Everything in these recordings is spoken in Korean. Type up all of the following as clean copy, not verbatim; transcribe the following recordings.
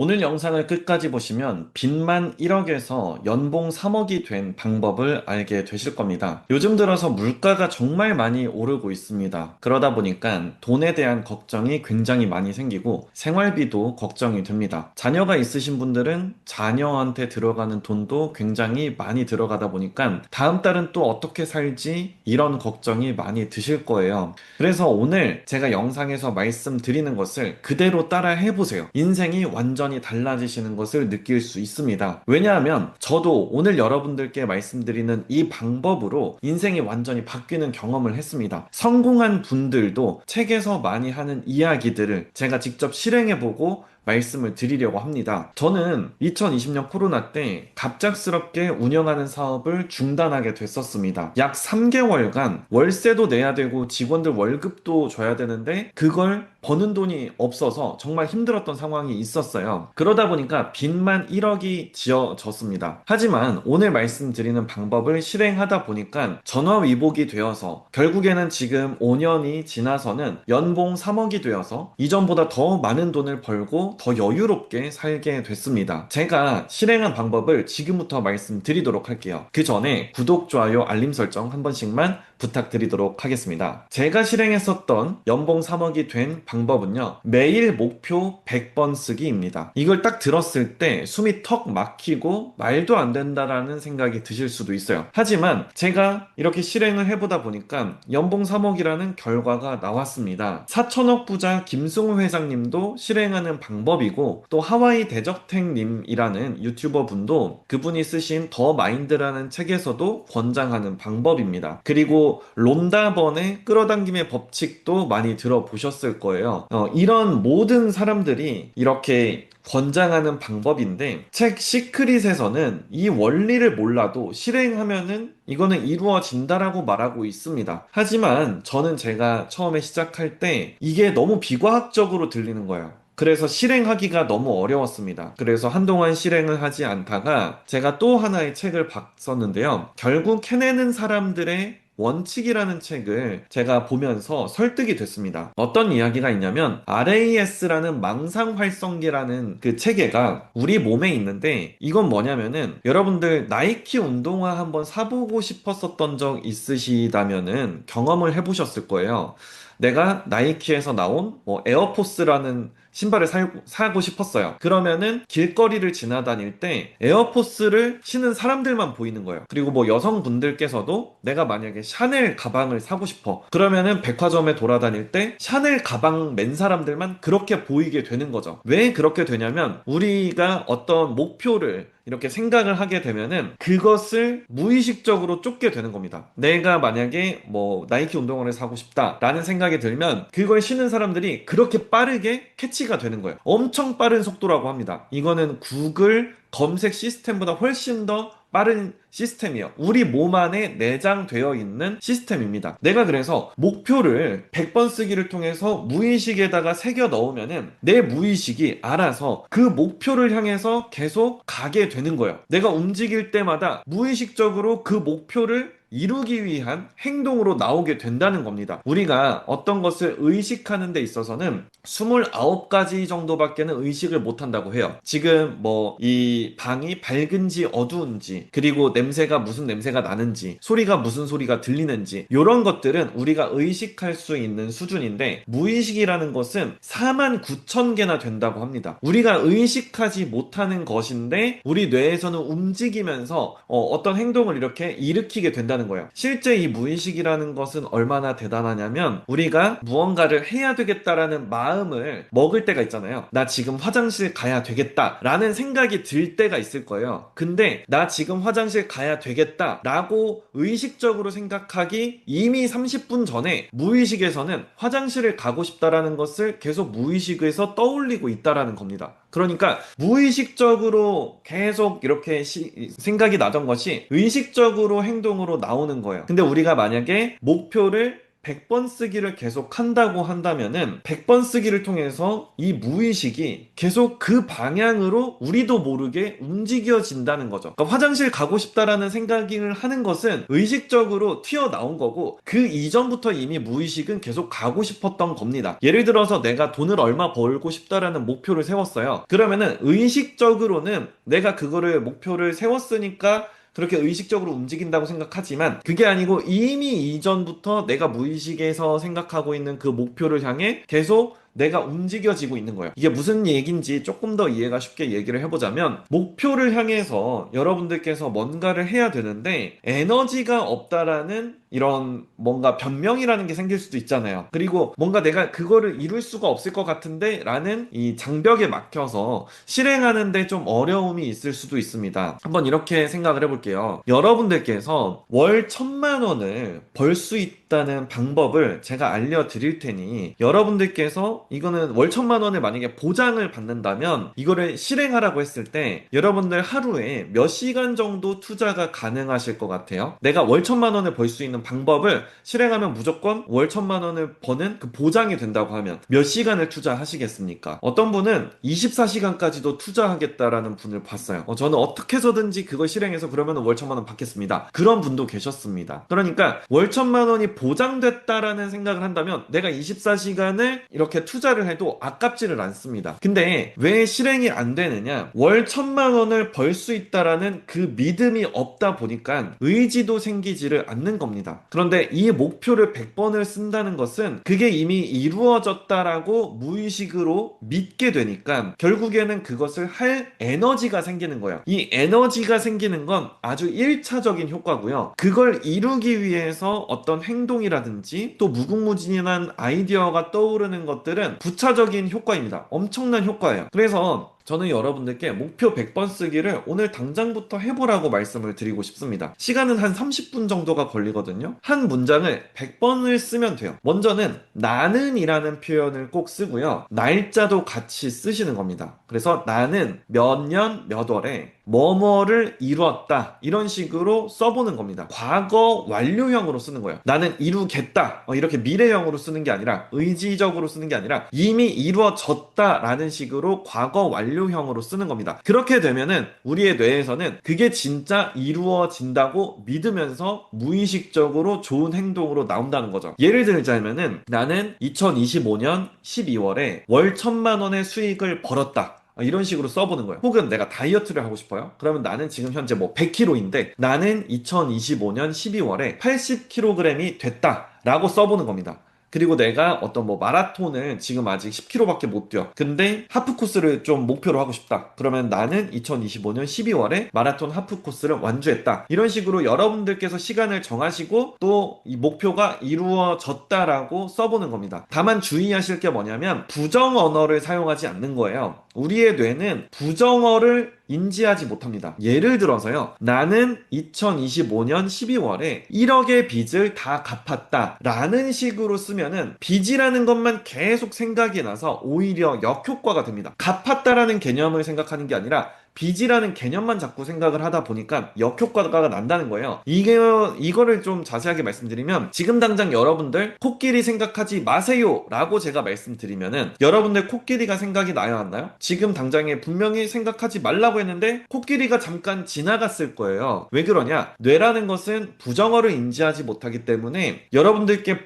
오늘 영상을 끝까지 보시면 빚만 1억에서 연봉 3억이 된 방법을 알게 되실 겁니다. 요즘 들어서 물가가 정말 많이 오르고 있습니다. 그러다 보니까 돈에 대한 걱정이 굉장히 많이 생기고 생활비도 걱정이 됩니다. 자녀가 있으신 분들은 자녀한테 들어가는 돈도 굉장히 많이 들어가다 보니까 다음 달은 또 어떻게 살지 이런 걱정이 많이 드실 거예요. 그래서 오늘 제가 영상에서 말씀드리는 것을 그대로 따라 해보세요. 인생이 완전히 달라지시는 것을 느낄 수 있습니다. 왜냐하면 저도 오늘 여러분들께 말씀드리는 이 방법으로 인생이 완전히 바뀌는 경험을 했습니다. 성공한 분들도 책에서 많이 하는 이야기들을 제가 직접 실행해보고 말씀을 드리려고 합니다. 저는 2020년 코로나 때 갑작스럽게 운영하는 사업을 중단하게 됐었습니다. 약 3개월간 월세도 내야 되고 직원들 월급도 줘야 되는데 그걸 버는 돈이 없어서 정말 힘들었던 상황이 있었어요. 그러다 보니까 빚만 1억이 지어졌습니다. 하지만 오늘 말씀드리는 방법을 실행하다 보니까 전화위복이 되어서 결국에는 지금 5년이 지나서는 연봉 3억이 되어서 이전보다 더 많은 돈을 벌고 더 여유롭게 살게 됐습니다. 제가 실행한 방법을 지금부터 말씀드리도록 할게요. 그 전에 구독, 좋아요, 알림 설정 한 번씩만 부탁드리도록 하겠습니다. 제가 실행했었던 연봉 3억이 된 방법은요, 매일 목표 100번 쓰기입니다. 이걸 딱 들었을 때 숨이 턱 막히고 말도 안 된다라는 생각이 드실 수도 있어요. 하지만 제가 이렇게 실행을 해보다 보니까 연봉 3억이라는 결과가 나왔습니다. 4천억 부자 김승우 회장님도 실행하는 방법이고, 또 하와이 대저택님이라는 유튜버 분도 그분이 쓰신 더 마인드라는 책에서도 권장하는 방법입니다. 그리고 론다번의 끌어당김의 법칙도 많이 들어보셨을 거예요. 이런 모든 사람들이 이렇게 권장하는 방법인데, 책 시크릿에서는 이 원리를 몰라도 실행하면은 이거는 이루어진다라고 말하고 있습니다. 하지만 저는 제가 처음에 시작할 때 이게 너무 비과학적으로 들리는 거예요. 그래서 실행하기가 너무 어려웠습니다. 그래서 한동안 실행을 하지 않다가 제가 또 하나의 책을 봤었는데요. 결국 해내는 사람들의 원칙이라는 책을 제가 보면서 설득이 됐습니다. 어떤 이야기가 있냐면 RAS라는 망상활성계라는 그 체계가 우리 몸에 있는데, 이건 뭐냐면은 여러분들 나이키 운동화 한번 사보고 싶었었던 적 있으시다면은 경험을 해보셨을 거예요. 내가 나이키에서 나온 뭐 에어포스라는 신발을 사고 싶었어요. 그러면은 길거리를 지나다닐 때 에어포스를 신은 사람들만 보이는 거예요. 그리고 뭐 여성분들께서도 내가 만약에 샤넬 가방을 사고 싶어. 그러면은 백화점에 돌아다닐 때 샤넬 가방 맨 사람들만 그렇게 보이게 되는 거죠. 왜 그렇게 되냐면 우리가 어떤 목표를 이렇게 생각을 하게 되면은 그것을 무의식적으로 쫓게 되는 겁니다. 내가 만약에 뭐 나이키 운동화를 사고 싶다라는 생각이 들면 그걸 신는 사람들이 그렇게 빠르게 캐치가 되는 거예요. 엄청 빠른 속도라고 합니다. 이거는 구글 검색 시스템보다 훨씬 더 빠른 시스템이에요. 우리 몸 안에 내장되어 있는 시스템입니다. 내가 그래서 목표를 100번 쓰기를 통해서 무의식에다가 새겨 넣으면은 내 무의식이 알아서 그 목표를 향해서 계속 가게 되는 거예요. 내가 움직일 때마다 무의식적으로 그 목표를 이루기 위한 행동으로 나오게 된다는 겁니다. 우리가 어떤 것을 의식하는 데 있어서는 29가지 정도밖에는 의식을 못 한다고 해요. 지금 뭐 이 방이 밝은지 어두운지, 그리고 냄새가 무슨 냄새가 나는지, 소리가 무슨 소리가 들리는지, 이런 것들은 우리가 의식할 수 있는 수준인데, 무의식이라는 것은 4만 9천 개나 된다고 합니다. 우리가 의식하지 못하는 것인데 우리 뇌에서는 움직이면서 어떤 행동을 이렇게 일으키게 된다는 거예요. 실제 이 무의식이라는 것은 얼마나 대단하냐면, 우리가 무언가를 해야 되겠다라는 마음을 먹을 때가 있잖아요. 나 지금 화장실 가야 되겠다 라는 생각이 들 때가 있을 거예요. 근데 나 지금 화장실 가야 되겠다 라고 의식적으로 생각하기 이미 30분 전에 무의식에서는 화장실을 가고 싶다라는 것을 계속 무의식에서 떠올리고 있다라는 겁니다. 그러니까 무의식적으로 계속 이렇게 생각이 나던 것이 의식적으로 행동으로 나오는 거예요. 근데 우리가 만약에 목표를 100번 쓰기를 계속 한다고 한다면은 100번 쓰기를 통해서 이 무의식이 계속 그 방향으로 우리도 모르게 움직여진다는 거죠. 그러니까 화장실 가고 싶다라는 생각을 하는 것은 의식적으로 튀어나온 거고 그 이전부터 이미 무의식은 계속 가고 싶었던 겁니다. 예를 들어서 내가 돈을 얼마 벌고 싶다라는 목표를 세웠어요. 그러면은 의식적으로는 내가 그거를 목표를 세웠으니까 그렇게 의식적으로 움직인다고 생각하지만 그게 아니고 이미 이전부터 내가 무의식에서 생각하고 있는 그 목표를 향해 계속 내가 움직여지고 있는 거예요. 이게 무슨 얘기인지 조금 더 이해가 쉽게 얘기를 해보자면 목표를 향해서 여러분들께서 뭔가를 해야 되는데 에너지가 없다라는 이런 뭔가 변명이라는 게 생길 수도 있잖아요. 그리고 뭔가 내가 그거를 이룰 수가 없을 것 같은데 라는 이 장벽에 막혀서 실행하는데 좀 어려움이 있을 수도 있습니다. 한번 이렇게 생각을 해볼게요. 여러분들께서 월 1,000만 원을 벌 수 있다는 방법을 제가 알려드릴 테니 여러분들께서 이거는 월 1,000만 원을 만약에 보장을 받는다면 이거를 실행하라고 했을 때 여러분들 하루에 몇 시간 정도 투자가 가능하실 것 같아요? 내가 월 1,000만 원을 벌 수 있는 방법을 실행하면 무조건 월 1,000만 원을 버는 그 보장이 된다고 하면 몇 시간을 투자하시겠습니까? 어떤 분은 24시간까지도 투자하겠다라는 분을 봤어요. 저는 어떻게 해서든지 그걸 실행해서 그러면 월 1,000만 원 받겠습니다. 그런 분도 계셨습니다. 그러니까 월 1,000만 원이 보장됐다라는 생각을 한다면 내가 24시간을 이렇게 투자를 해도 아깝지를 않습니다. 근데 왜 실행이 안 되느냐? 월 1,000만 원을 벌 수 있다라는 그 믿음이 없다 보니까 의지도 생기지를 않는 겁니다. 그런데 이 목표를 100번을 쓴다는 것은 그게 이미 이루어졌다라고 무의식으로 믿게 되니까 결국에는 그것을 할 에너지가 생기는 거예요. 이 에너지가 생기는 건 아주 1차적인 효과고요. 그걸 이루기 위해서 어떤 행동이라든지 또 무궁무진한 아이디어가 떠오르는 것들은 부차적인 효과입니다. 엄청난 효과예요. 그래서 저는 여러분들께 목표 100번 쓰기를 오늘 당장부터 해보라고 말씀을 드리고 싶습니다. 시간은 한 30분 정도가 걸리거든요. 한 문장을 100번을 쓰면 돼요. 먼저는 나는 이라는 표현을 꼭 쓰고요. 날짜도 같이 쓰시는 겁니다. 그래서 나는 몇 년 몇 월에 뭐뭐를 이루었다 이런 식으로 써보는 겁니다. 과거 완료형으로 쓰는 거예요. 나는 이루겠다 이렇게 미래형으로 쓰는 게 아니라 의지적으로 쓰는 게 아니라 이미 이루어졌다라는 식으로 과거 완료형으로 쓰는 겁니다. 그렇게 되면은 우리의 뇌에서는 그게 진짜 이루어진다고 믿으면서 무의식적으로 좋은 행동으로 나온다는 거죠. 예를 들자면은 나는 2025년 12월에 월 1,000만 원의 수익을 벌었다. 이런 식으로 써보는 거예요. 혹은 내가 다이어트를 하고 싶어요. 그러면 나는 지금 현재 뭐 100kg인데 나는 2025년 12월에 80kg이 됐다 라고 써보는 겁니다. 그리고 내가 어떤 뭐 마라톤을 지금 아직 10km밖에 못 뛰어. 근데 하프 코스를 좀 목표로 하고 싶다. 그러면 나는 2025년 12월에 마라톤 하프 코스를 완주했다. 이런 식으로 여러분들께서 시간을 정하시고 또 이 목표가 이루어졌다라고 써보는 겁니다. 다만 주의하실 게 뭐냐면 부정 언어를 사용하지 않는 거예요. 우리의 뇌는 부정어를 인지하지 못합니다. 예를 들어서요. 나는 2025년 12월에 1억의 빚을 다 갚았다 라는 식으로 쓰면은 빚이라는 것만 계속 생각이 나서 오히려 역효과가 됩니다. 갚았다라는 개념을 생각하는 게 아니라 빚이라는 개념만 자꾸 생각을 하다 보니까 역효과가 난다는 거예요. 이거를 좀 자세하게 말씀드리면 지금 당장 여러분들 코끼리 생각하지 마세요 라고 제가 말씀드리면은 여러분들 코끼리가 생각이 나요 안 나요? 지금 당장에 분명히 생각하지 말라고 했는데 코끼리가 잠깐 지나갔을 거예요. 왜 그러냐? 뇌라는 것은 부정어를 인지하지 못하기 때문에 여러분들께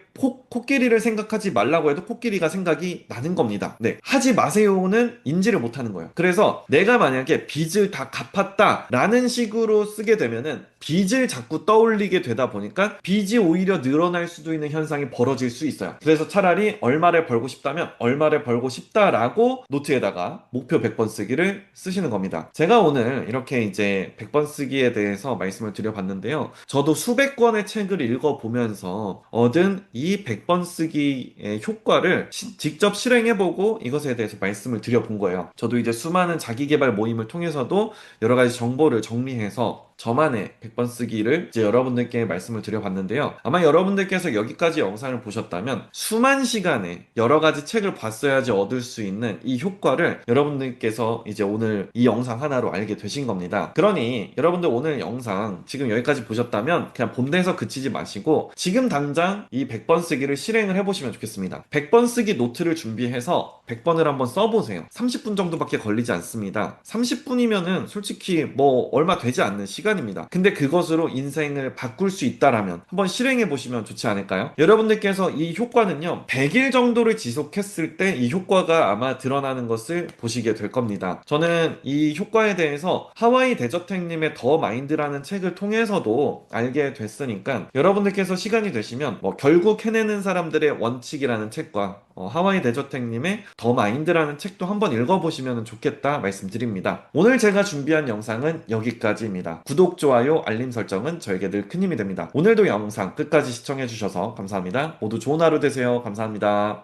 코끼리를 생각하지 말라고 해도 코끼리가 생각이 나는 겁니다. 네, 하지 마세요는 인지를 못하는 거예요. 그래서 내가 만약에 빚을 다 갚았다 라는 식으로 쓰게 되면은 빚을 자꾸 떠올리게 되다 보니까 빚이 오히려 늘어날 수도 있는 현상이 벌어질 수 있어요. 그래서 차라리 얼마를 벌고 싶다면 얼마를 벌고 싶다라고 노트에다가 목표 100번 쓰기를 쓰시는 겁니다. 제가 오늘 이렇게 이제 100번 쓰기에 대해서 말씀을 드려봤는데요. 저도 수백 권의 책을 읽어보면서 얻은 이 100번 쓰기의 효과를 직접 실행해보고 이것에 대해서 말씀을 드려본 거예요. 저도 이제 수많은 자기계발 모임을 통해서 통해서도 여러 가지 정보를 정리해서 저만의 100번 쓰기를 이제 여러분들께 말씀을 드려봤는데요. 아마 여러분들께서 여기까지 영상을 보셨다면 수만 시간에 여러 가지 책을 봤어야지 얻을 수 있는 이 효과를 여러분들께서 이제 오늘 이 영상 하나로 알게 되신 겁니다. 그러니 여러분들 오늘 영상 지금 여기까지 보셨다면 그냥 본대에서 그치지 마시고 지금 당장 이 100번 쓰기를 실행을 해보시면 좋겠습니다. 100번 쓰기 노트를 준비해서 100번을 한번 써보세요. 30분 정도밖에 걸리지 않습니다. 30분이면은 솔직히 뭐 얼마 되지 않는 시간입니다. 근데 그것으로 인생을 바꿀 수 있다라면 한번 실행해 보시면 좋지 않을까요? 여러분들께서 이 효과는요 100일 정도를 지속했을 때 이 효과가 아마 드러나는 것을 보시게 될 겁니다. 저는 이 효과에 대해서 하와이 대저택님의 더 마인드라는 책을 통해서도 알게 됐으니까 여러분들께서 시간이 되시면 뭐 결국 해내는 사람들의 원칙이라는 책과 하와이 대저택님의 더 마인드라는 책도 한번 읽어보시면 좋겠다 말씀드립니다. 오늘 제가 준비한 영상은 여기까지입니다. 구독, 좋아요, 알림 설정은 저에게 늘 큰 힘이 됩니다. 오늘도 영상 끝까지 시청해주셔서 감사합니다. 모두 좋은 하루 되세요. 감사합니다.